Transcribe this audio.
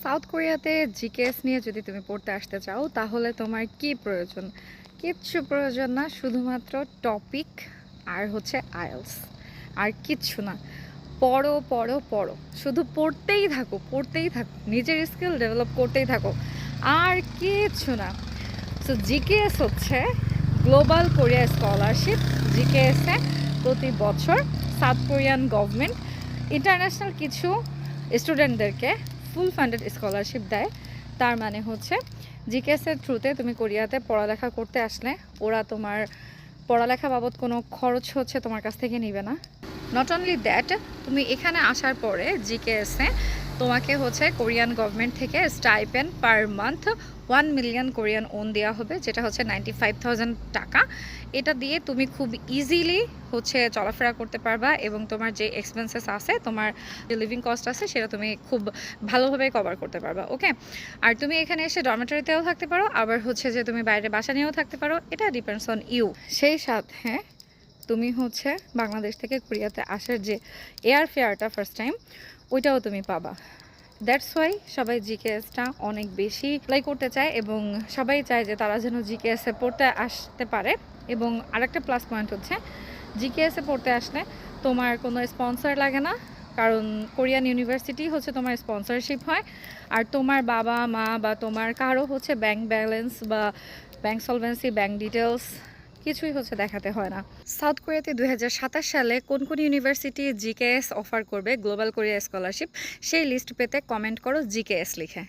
South কোরিয়াতে GKS নিয়ে যদি তুমি পড়তে আসতে চাও তাহলে তোমার কি প্রয়োজন? কিচ্ছু প্রয়োজন না, শুধুমাত্র টপিক আর হচ্ছে আইএলস, আর কিচ্ছু না। পড়ো পড়ো পড়ো, শুধু পড়তেই থাকো পড়তেই থাকো, নিজের স্কিল ডেভেলপ করতেই থাকো, আর কিচ্ছু না। সো জিকেএস হচ্ছে গ্লোবাল কোরিয়া স্কলারশিপ। জিকেএসে প্রতি বছর সাউথ কোরিয়ান গভর্নমেন্ট ইন্টারন্যাশনাল কিছু স্টুডেন্টদেরকে ফুল ফান্ডেড স্কলারশিপ দেয়। তার মানে হচ্ছে জিকেএসের থ্রুতে তুমি কোরিয়াতে পড়ালেখা করতে আসলে ওরা তোমার পড়ালেখা বাবদ কোনো খরচ হচ্ছে তোমার কাছ থেকে নেবে না। নট অনলি দ্যাট, তুমি এখানে আসার পরে জিকেএসে তোমাকে হচ্ছে কোরিয়ান গভর্নমেন্ট থেকে stipend per month 1 million Korean won দেওয়া হবে, যেটা হচ্ছে 95,000 টাকা। এটা দিয়ে তুমি খুব ইজিলি হচ্ছে চলাফেরা করতে পারবা এবং তোমার যে এক্সপেন্সেস আছে, তোমার যে লিভিং কস্ট আছে, সেটা তুমি খুব ভালোভাবে কভার করতে পারবা। ওকে, আর তুমি এখানে এসে ডরমেটরিতেও থাকতে পারো, আবার হচ্ছে যে তুমি বাইরে বাসা নিয়েও থাকতে পারো, এটা ডিপেন্ডস অন ইউ। সেই সাথে তুমি হচ্ছে বাংলাদেশ থেকে কোরিয়াতে আসার যে এয়ার ফেয়ারটা ফার্স্ট টাইম, ওইটাও তুমি পাবা। দ্যাটস ওয়াই সবাই জিকেএসটা অনেক বেশি অ্যাপ্লাই করতে চায় এবং সবাই চায় যে তারা যেন জিকেএসে পড়তে আসতে পারে। এবং আরেকটা প্লাস পয়েন্ট হচ্ছে জিকেএসে পড়তে আসলে তোমার কোনো স্পন্সর লাগে না, কারণ কোরিয়ান ইউনিভার্সিটি হচ্ছে তোমার স্পন্সরশিপ হয়। আর তোমার বাবা মা বা তোমার কারো হচ্ছে ব্যাংক ব্যালেন্স বা ব্যাংক সলভেন্সি, ব্যাংক ডিটেলস কিছুই হচ্ছে দেখাতে হয় না। সাউথ কোরিয়াতে 2027 সালে কোন কোন ইউনিভার্সিটি জিকেএস অফার করবে গ্লোবাল কোরিয়া স্কলারশিপ, সেই লিস্ট পেতে কমেন্ট করো জিকেএস লিখে।